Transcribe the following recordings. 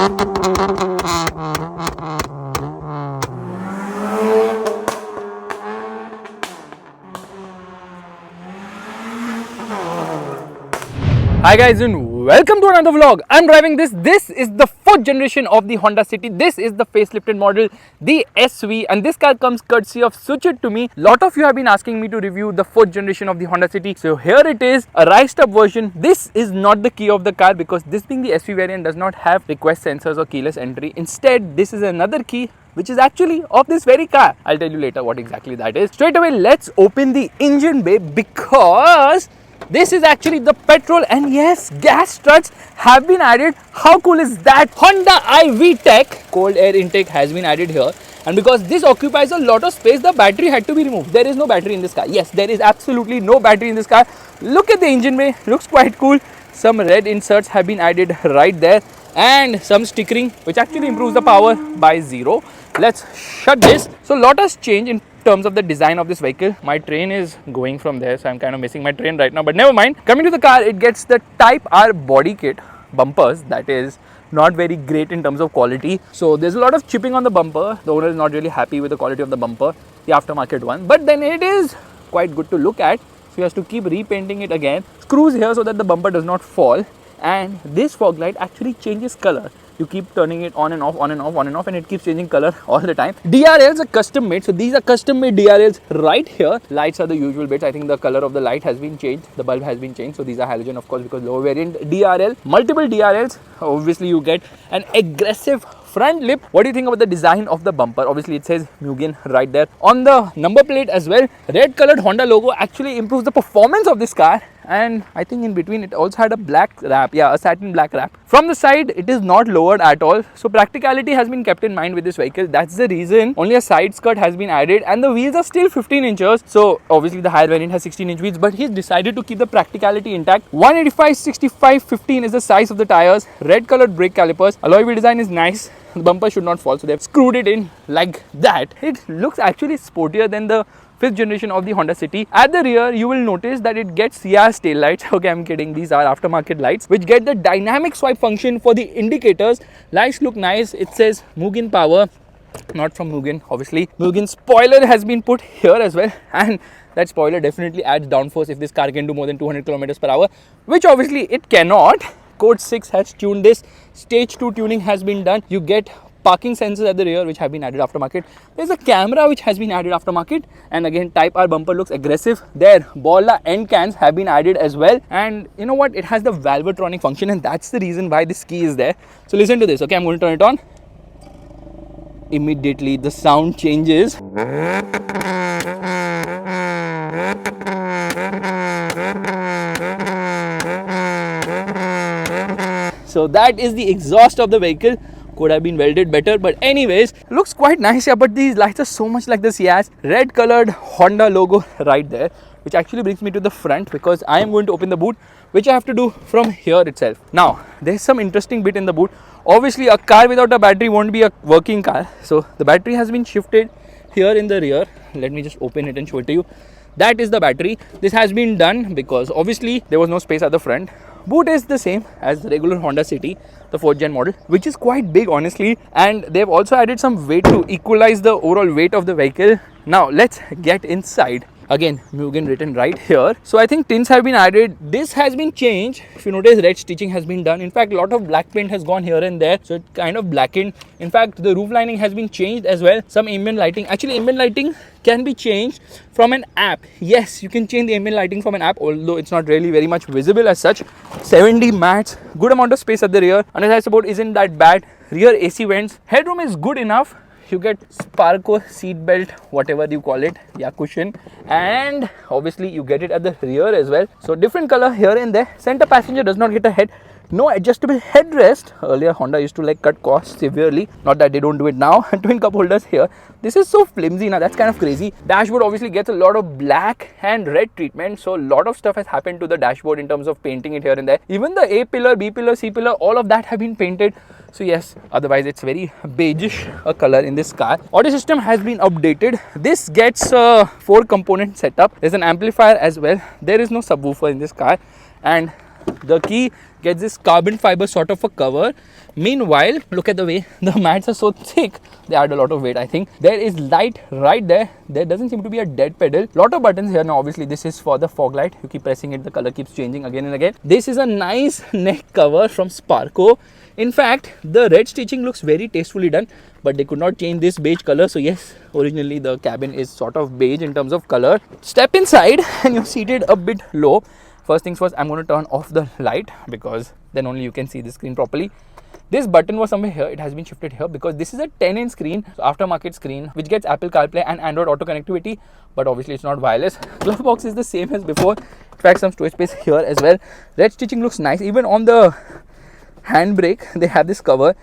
Hi guys and welcome to another vlog. I'm driving this. This is the 4th generation of the Honda City. This is the facelifted model, the SV, and this car comes courtesy of Switch It to me. Lot of you have been asking me to review the 4th generation of the Honda City. So here it is, a raised up version. This is not the key of the car because this being the SV variant does not have request sensors or keyless entry. Instead, this is another key which is actually of this very car. I'll tell you later what exactly that is. Straight away, let's open the engine bay because this is actually the petrol, and yes, gas struts have been added. How cool is that? Honda iV Tech cold air intake has been added here, and because this occupies a lot of space, the battery had to be removed. There is no battery in this car. Yes, there is absolutely no battery in this car. Look at the engine bay, looks quite cool. Some red inserts have been added right there and some stickering which actually improves the power by 0. Let's shut this. So lot has changed in terms of the design of this vehicle. My train is going from there, so I'm kind of missing my train right now, but never mind. Coming to the car, it gets the Type R body kit bumpers. That is not very great in terms of quality. So there's a lot of chipping on the bumper. The owner is not really happy with the quality of the bumper, the aftermarket one, but then it is quite good to look at. So he has to keep repainting it again. Screws here so that the bumper does not fall. And this fog light actually changes color. You keep turning it on and off, on and off, on and off, and it keeps changing color all the time. DRLs are custom made. So these are custom made DRLs right here. Lights are the usual bits. I think the color of the light has been changed. The bulb has been changed. So these are halogen, of course, because lower variant DRL. Multiple DRLs. Obviously, you get an aggressive front lip. What do you think about the design of the bumper? Obviously, it says Mugen right there. On the number plate as well, red colored Honda logo actually improves the performance of this car. And I think in between it also had a black wrap, a satin black wrap. From the side, it is not lowered at all. So practicality has been kept in mind with this vehicle. That's the reason only a side skirt has been added, and the wheels are still 15 inches. So obviously the higher variant has 16-inch wheels, but he's decided to keep the practicality intact. 185, 65, 15 is the size of the tires. Red colored brake calipers. Alloy wheel design is nice. The bumper should not fall, so they've screwed it in like that. It looks actually sportier than the 5th generation of the Honda City. At the rear, you will notice that it gets CR's tail lights. Okay, I'm kidding. These are aftermarket lights, which get the dynamic swipe function for the indicators. Lights look nice. It says Mugen power, not from Mugen, obviously. Mugen spoiler has been put here as well, and that spoiler definitely adds downforce if this car can do more than 200 kilometers per hour, which obviously it cannot. Code 6 has tuned this. Stage 2 tuning has been done. You get parking sensors at the rear which have been added aftermarket. There's a camera which has been added aftermarket, and again Type R bumper looks aggressive. There, Bolla end cans have been added as well, and you know what? It has the Valvetronic function, and that's the reason why this key is there. So listen to this. Okay, I'm going to turn it on. Immediately the sound changes. So that is the exhaust of the vehicle. Could have been welded better, but anyways, looks quite nice. Yeah, but these lights are so much like the Ciaz. Red colored Honda logo right there, which actually brings me to the front because I am going to open the boot, which I have to do from here itself. Now, there's some interesting bit in the boot. Obviously, a car without a battery won't be a working car. So the battery has been shifted here in the rear. Let me just open it and show it to you. That is the battery. This has been done because obviously there was no space at the front. Boot is the same as the regular Honda City, the 4th gen model, which is quite big honestly, and they've also added some weight to equalize the overall weight of the vehicle. Now let's get inside. Again, Mugen written right here. So I think tints have been added. This has been changed. If you notice, red stitching has been done. In fact, a lot of black paint has gone here and there, so it kind of blackened. In fact, the roof lining has been changed as well. Some ambient lighting. Actually, ambient lighting can be changed from an app. Yes, you can change the ambient lighting from an app, although it's not really very much visible as such. 70 mats. Good amount of space at the rear. Underside support isn't that bad. Rear AC vents. Headroom is good enough. You get Sparco seat belt, whatever you call it, cushion, and obviously you get it at the rear as well. So different color here and there. Center passenger does not get a head. No adjustable headrest. Earlier Honda used to cut costs severely. Not that they don't do it now. Twin cup holders here. This is so flimsy now. That's kind of crazy. Dashboard obviously gets a lot of black and red treatment. So a lot of stuff has happened to the dashboard in terms of painting it here and there. Even the A pillar, B pillar, C pillar, all of that have been painted. So yes, otherwise it's very beigeish a color in this car. Audio system has been updated. This gets a 4-component setup. There's an amplifier as well. There is no subwoofer in this car, and The key gets this carbon fiber sort of a cover. Meanwhile, look at the way the mats are so thick. They add a lot of weight, I think. There is light right there. There doesn't seem to be a dead pedal. Lot of buttons here. Now, obviously, this is for the fog light. You keep pressing it, the color keeps changing again and again. This is a nice neck cover from Sparco. In fact, the red stitching looks very tastefully done, but they could not change this beige color. So yes, originally the cabin is sort of beige in terms of color. Step inside and you're seated a bit low. First things first, I'm going to turn off the light because then only you can see the screen properly. This button was somewhere here. It has been shifted here because this is a 10-inch screen, so aftermarket screen, which gets Apple CarPlay and Android Auto connectivity, but obviously it's not wireless. Glove box is the same as before. In fact, some storage space here as well. Red stitching looks nice. Even on the handbrake, they have this cover.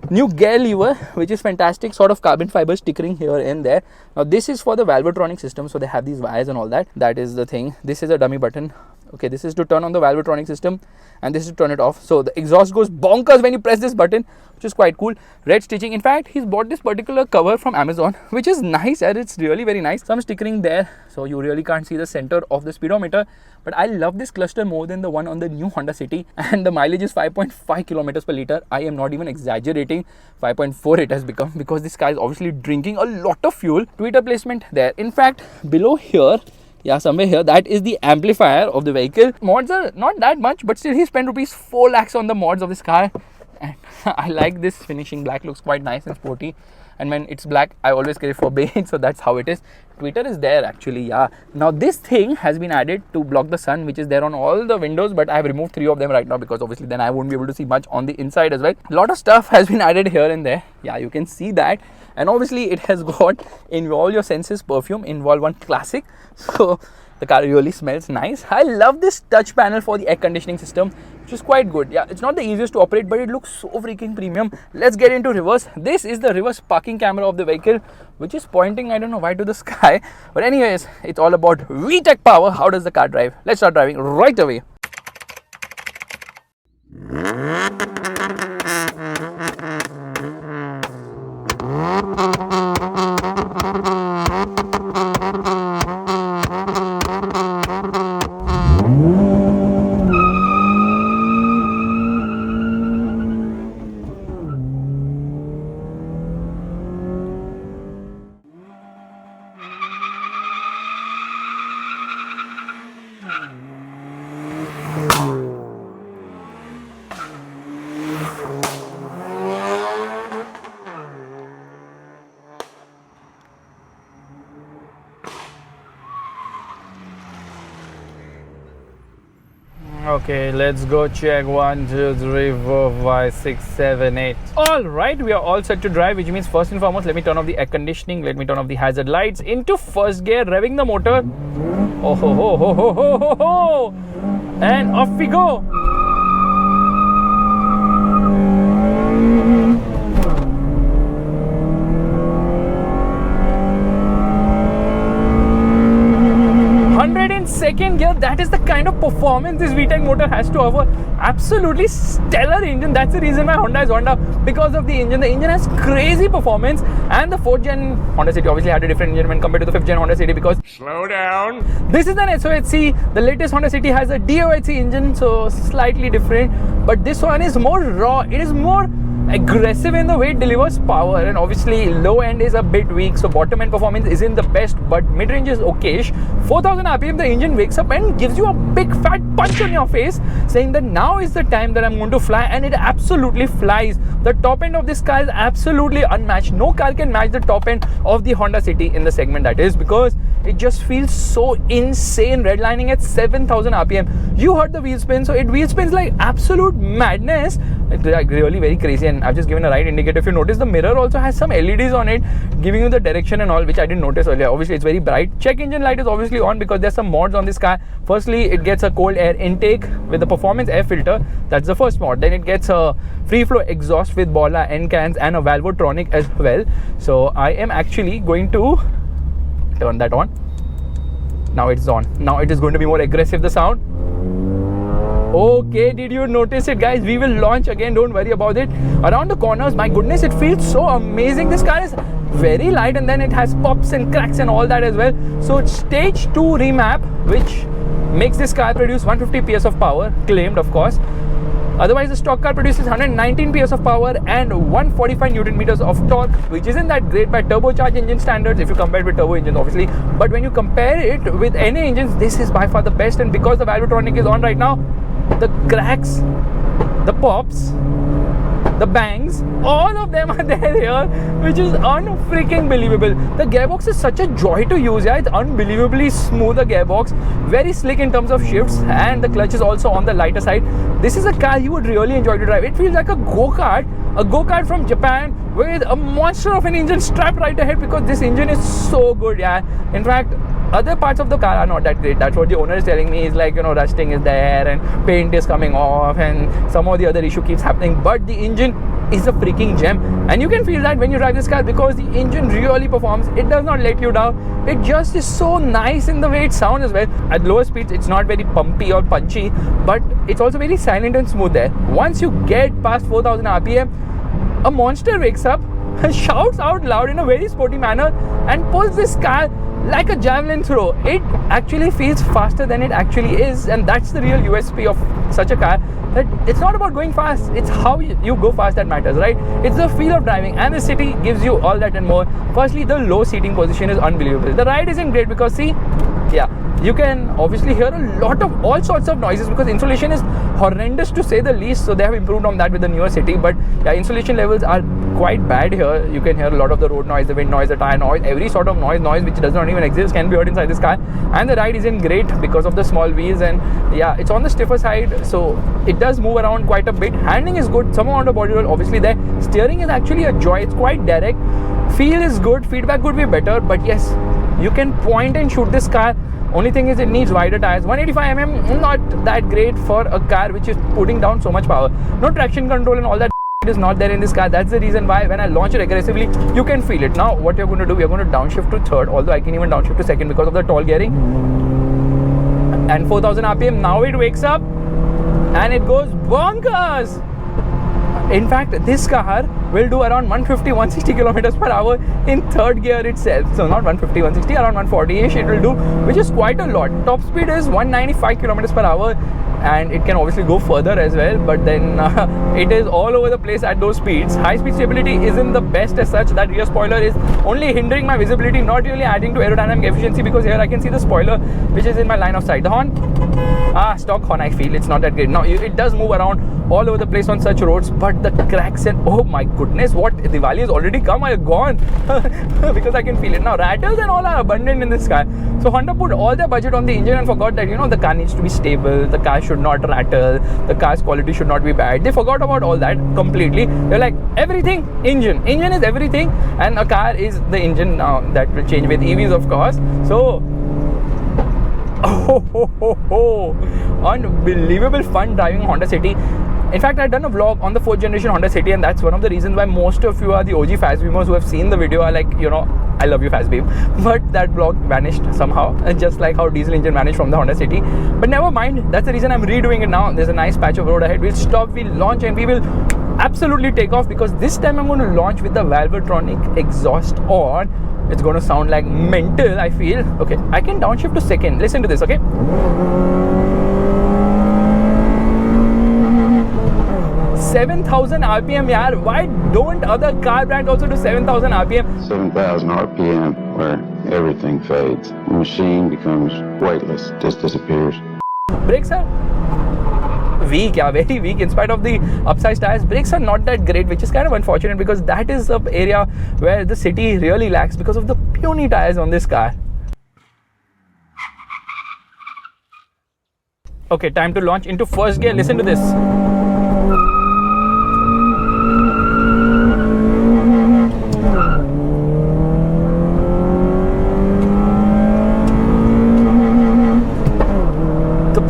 New gear lever, which is fantastic, sort of carbon fiber stickering here and there. Now this is for the Valvetronic system, so they have these wires and all that. That is the thing. This is a dummy button. Okay, this is to turn on the Valvetronic system and this is to turn it off. So the exhaust goes bonkers when you press this button, which is quite cool. Red stitching. In fact, he's bought this particular cover from Amazon, which is nice and it's really very nice. Some stickering there, so you really can't see the center of the speedometer. But I love this cluster more than the one on the new Honda City, and the mileage is 5.5 kilometers per liter. I am not even exaggerating. 5.4 it has become because this car is obviously drinking a lot of fuel. Tweeter placement there. In fact, below here, yeah, somewhere here, that is the amplifier of the vehicle. Mods are not that much, but still he spent rupees 4 lakhs on the mods of this car. And I like this finishing. Black looks quite nice and sporty. And when it's black, I always carry for beige, so that's how it is. Tweeter is there actually, yeah. Now this thing has been added to block the sun, which is there on all the windows, but I have removed 3 of them right now because obviously then I won't be able to see much on the inside as well. A lot of stuff has been added here and there. Yeah, you can see that. And obviously it has got Involve Your Senses perfume, Involve One Classic. So the car really smells nice. I love this touch panel for the air conditioning system, which is quite good. Yeah, it's not the easiest to operate, but it looks so freaking premium. Let's get into reverse. This is the reverse parking camera of the vehicle, which is pointing, I don't know why, to the sky. But anyways, it's all about VTEC power. How does the car drive? Let's start driving right away. Okay, let's go check 1, 2, 3, 4, 5, 6, 7, 8. All right, we are all set to drive, which means first and foremost, let me turn off the air conditioning. Let me turn off the hazard lights. Into first gear, revving the motor. Oh ho ho ho ho ho ho ho! And off we go. 100 in second gear. That is the kind of performance this VTEC motor has to offer. Absolutely stellar engine. That's the reason why Honda is Honda, because of the engine. The engine has crazy performance, and the 4th gen Honda City obviously had a different engine when compared to the 5th gen Honda City, because slow down. This is an SOHC. The latest Honda City has a DOHC engine, so slightly different. But this one is more raw. It is more aggressive in the way it delivers power, and obviously low end is a bit weak, so bottom end performance isn't the best, but mid range is okayish. 4000 rpm, the engine wakes up and gives you a big fat punch on your face, saying that now is the time that I'm going to fly, and it absolutely flies. The top end of this car is absolutely unmatched. No car can match the top end of the Honda City in the segment, that is, because it just feels so insane. Redlining at 7000 rpm. You heard the wheel spin, so it wheel spins like absolute madness. It's like really very crazy, and I've just given a right indicator. If you notice, the mirror also has some LEDs on it, giving you the direction and all, which I didn't notice earlier. Obviously, it's very bright. Check engine light is obviously on because there's some mods on this car. Firstly, it gets a cold air intake with a performance air filter. That's the first mod. Then it gets a free flow exhaust with Bola end cans and a Valvetronic as well. So I am actually going to turn that on. Now it's on. Now it is going to be more aggressive, the sound. Okay, did you notice it, guys? We will launch again, don't worry about it. Around the corners, my goodness, it feels so amazing. This car is very light, and then it has pops and cracks and all that as well. So it's stage 2 remap, which makes this car produce 150 PS of power, claimed of course. Otherwise, the stock car produces 119 PS of power and 145 Newton meters of torque, which isn't that great by turbocharged engine standards if you compare it with turbo engines, obviously. But when you compare it with any engines, this is by far the best. And because the Valvetronic is on right now, the cracks, the pops, the bangs, all of them are there here, which is unfreaking believable. The gearbox is such a joy to use. Yeah, it's unbelievably smooth, the gearbox, very slick in terms of shifts, and the clutch is also on the lighter side. This is a car you would really enjoy to drive. It feels like a go-kart from Japan with a monster of an engine strapped right ahead, because this engine is so good. Yeah, in fact, other parts of the car are not that great. That's what the owner is telling me. Is like, you know, rusting is there and paint is coming off and some of the other issue keeps happening, but the engine is a freaking gem, and you can feel that when you drive this car, because the engine really performs. It does not let you down. It just is so nice in the way it sounds as well. At lower speeds, it's not very pumpy or punchy, but it's also very silent and smooth there. Once you get past 4000 RPM, a monster wakes up, shouts out loud in a very sporty manner, and pulls this car like a javelin throw. It actually feels faster than it actually is, and that's the real USP of such a car. That it's not about going fast, it's how you go fast that matters, right? It's the feel of driving, and the city gives you all that and more. Firstly, the low seating position is unbelievable. The ride isn't great because, see, yeah, you can obviously hear a lot of all sorts of noises because insulation is horrendous to say the least. So they have improved on that with the newer city, but yeah, insulation levels are quite bad here. You can hear a lot of the road noise, the wind noise, the tire noise, every sort of noise which does not even exist can be heard inside this car. And the ride isn't great because of the small wheels, and yeah, it's on the stiffer side, so it does move around quite a bit. Handling is good, some amount of body roll obviously there. Steering is actually a joy, it's quite direct. Feel is good, feedback could be better, but yes, you can point and shoot this car. Only thing is it needs wider tires. 185mm, not that great for a car which is putting down so much power. No traction control and all that is not there in this car. That's the reason why when I launch it aggressively, you can feel it. Now what you're going to do, we're going to downshift to third, although I can even downshift to second because of the tall gearing. And 4000 RPM, now it wakes up and it goes bonkers. In fact, this car will do around 150-160 kilometers per hour in third gear itself. So not 150, 160, around 140-ish it will do, which is quite a lot. Top speed is 195 kilometers per hour, and it can obviously go further as well, but then it is all over the place at those speeds. High speed stability isn't the best as such. That rear spoiler is only hindering my visibility, not really adding to aerodynamic efficiency, because here I can see the spoiler which is in my line of sight. The horn, stock horn, I feel it's not that great. Now it does move around all over the place on such roads, but the cracks, and oh my goodness, what, Diwali has already come, I have gone because I can feel it now. Rattles and all are abundant in this car. So Honda put all their budget on the engine and forgot that, you know, the car needs to be stable, the car should not rattle, the car's quality should not be bad. They forgot about all that completely. They're like, everything, engine is everything, and a car is the engine now. That will change with EVs, of course. So unbelievable fun driving Honda City. In fact, I've done a vlog on the 4th generation Honda City, and that's one of the reasons why most of you are the OG Fastbeamers who have seen the video are like, you know, I love you Fastbeam. But that vlog vanished somehow, just like how diesel engine vanished from the Honda City. But never mind, that's the reason I'm redoing it now. There's a nice patch of road ahead. We'll stop, we'll launch, and we will absolutely take off, because this time I'm going to launch with the Valvetronic exhaust on. It's going to sound like mental, I feel. Okay, I can downshift to second. Listen to this, okay? 7,000 RPM, yaar. Why don't other car brands also do 7,000 RPM? 7,000 RPM, where everything fades. The machine becomes weightless, just disappears. Brakes are weak, yeah, very weak. In spite of the upsized tires, brakes are not that great, which is kind of unfortunate, because that is an area where the city really lacks because of the puny tires on this car. Okay, time to launch into first gear. Listen to this.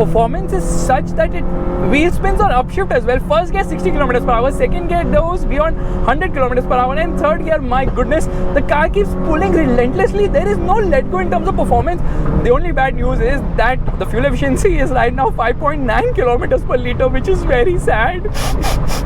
performance is such that it wheel spins on upshift as well. First gear 60 kilometers per hour, second gear goes beyond 100 kilometers per hour, and third gear, my goodness, the car keeps pulling relentlessly. There is no let go in terms of performance. The only bad news is that the fuel efficiency is right now 5.9 kilometers per liter, which is very sad.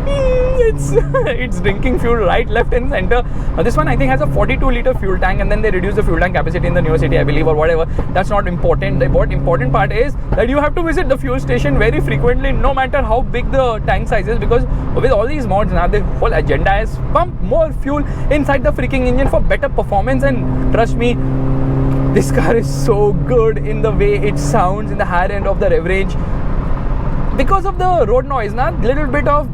It's drinking fuel right, left and center. This one I think has a 42 liter fuel tank, and then they reduce the fuel tank capacity in the newer city, I believe, or whatever. That's not important. The important part is that you have to visit the fuel station very frequently, no matter how big the tank size is, because with all these mods now, the whole agenda is pump more fuel inside the freaking engine for better performance. And trust me, this car is so good in the way it sounds in the higher end of the rev range. Because of the road noise, na, little bit of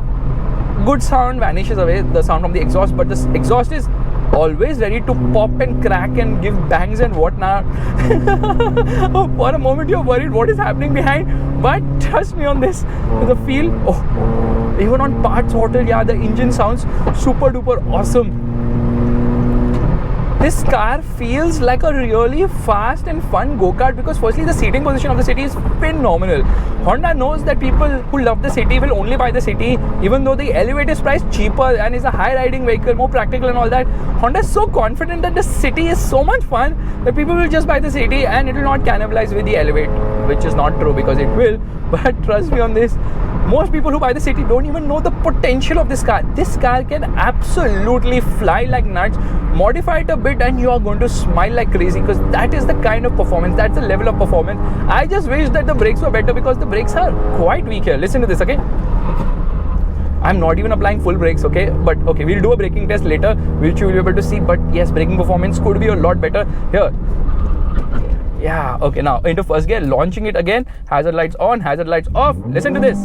good sound vanishes away, the sound from the exhaust, but the exhaust is always ready to pop and crack and give bangs and whatnot. For a moment you're worried what is happening behind, but trust me on this, the feel, even on parts hotel, yeah, the engine sounds super duper awesome. This car feels like a really fast and fun go-kart because firstly the seating position of the city is phenomenal. Honda knows that people who love the city will only buy the city, even though the Elevate is priced cheaper and is a high riding vehicle, more practical and all that. Honda is so confident that the city is so much fun that people will just buy the city and it will not cannibalize with the Elevate, which is not true because it will, but trust me on this. Most people who buy the city don't even know the potential of this car. This car can absolutely fly like nuts. Modify it a bit and you are going to smile like crazy because that is the kind of performance, that's the level of performance. I just wish that the brakes were better because the brakes are quite weak here. Listen to this, okay? I'm not even applying full brakes, okay? But okay, we'll do a braking test later, which you will be able to see. But yes, braking performance could be a lot better here. Yeah, okay, now into first gear, launching it again, hazard lights on, hazard lights off. Listen to this.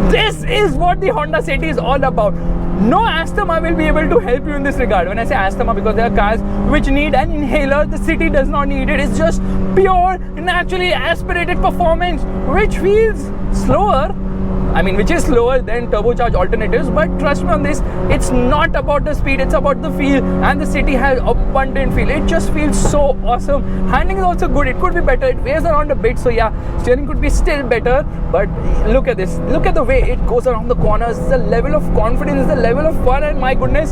This is what the Honda City is all about. No asthma will be able to help you in this regard. When I say asthma, because there are cars which need an inhaler, the City does not need it. It's just pure, naturally aspirated performance, which feels slower. I mean, which is slower than turbocharged alternatives, but trust me on this, it's not about the speed, it's about the feel, and the City has abundant feel. It just feels so awesome. Handling is also good, it could be better, it weighs around a bit, so yeah, steering could be still better, but look at this, look at the way it goes around the corners, the level of confidence, the level of fun, and my goodness.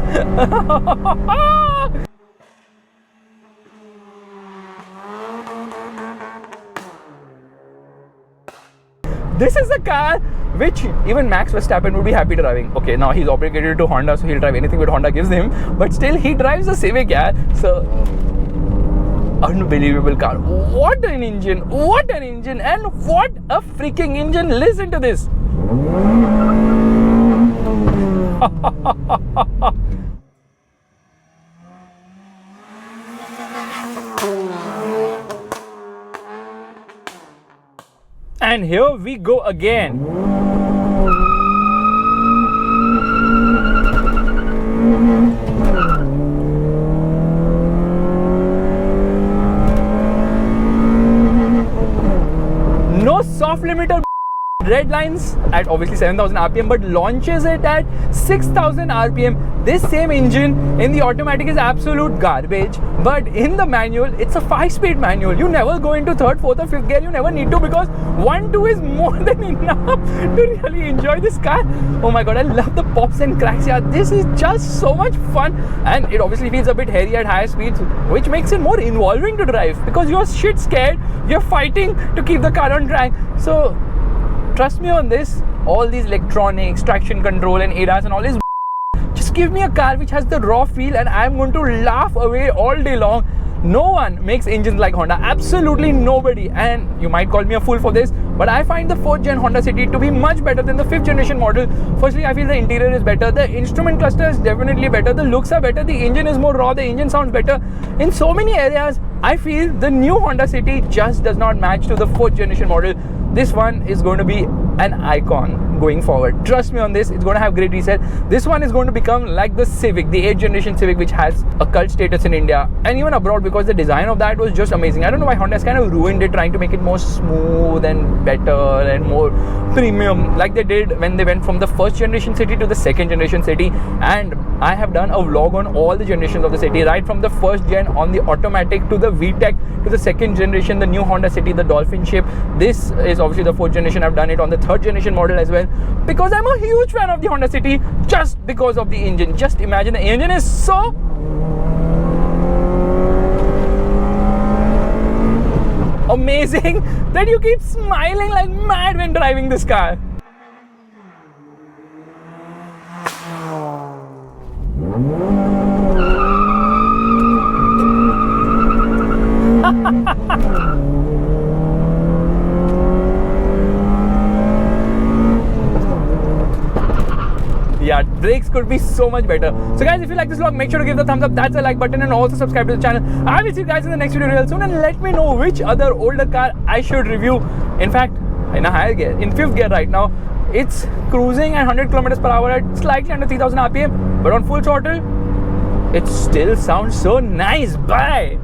This is a car which even Max Verstappen would be happy driving. Okay, now he's obligated to Honda, so he'll drive anything that Honda gives him. But still, he drives a Civic, yeah. So, unbelievable car. What an engine! What an engine! And what a freaking engine! Listen to this. And here we go again. No soft limiter red lines at obviously 7,000 RPM, but launches it at 6,000 RPM. This same engine in the automatic is absolute garbage, but in the manual, it's a 5-speed manual. You never go into 3rd, 4th or 5th gear. You never need to, because 1, 2 is more than enough to really enjoy this car. Oh my god, I love the pops and cracks. Yeah, this is just so much fun, and it obviously feels a bit hairy at higher speeds, which makes it more involving to drive because you're shit scared. You're fighting to keep the car on track. So trust me on this, all these electronics, traction control and ADAS and all this, just give me a car which has the raw feel and I'm going to laugh away all day long. No one makes engines like Honda, absolutely nobody, and you might call me a fool for this, but I find the 4th gen Honda City to be much better than the 5th generation model. Firstly, I feel the interior is better, the instrument cluster is definitely better, the looks are better, the engine is more raw, the engine sounds better. In so many areas, I feel the new Honda City just does not match to the 4th generation model. This one is going to be an icon. going forward. Trust me on this, it's going to have great resale. This one is going to become like the Civic, the 8th generation Civic, which has a cult status in India and even abroad, because the design of that was just amazing. I don't know why Honda has kind of ruined it, trying to make it more smooth and better and more premium, like they did when they went from the 1st generation City to the 2nd generation City. And I have done a vlog on all the generations of the City, right from the 1st gen on the automatic to the VTEC to the 2nd generation, the new Honda City, the Dolphin shape. This is obviously the 4th generation. I've done it on the 3rd generation model as well, because I'm a huge fan of the Honda City, just because of the engine. Just imagine, the engine is so amazing that you keep smiling like mad when driving this car. Yeah, brakes could be so much better. So guys, if you like this vlog, make sure to give the thumbs up, that's the like button, and also subscribe to the channel. I will see you guys in the next video real soon, and let me know which other older car I should review. In fact, in a higher gear, in 5th gear right now, it's cruising at 100 km per hour at slightly under 3000 RPM, but on full throttle, it still sounds so nice. Bye.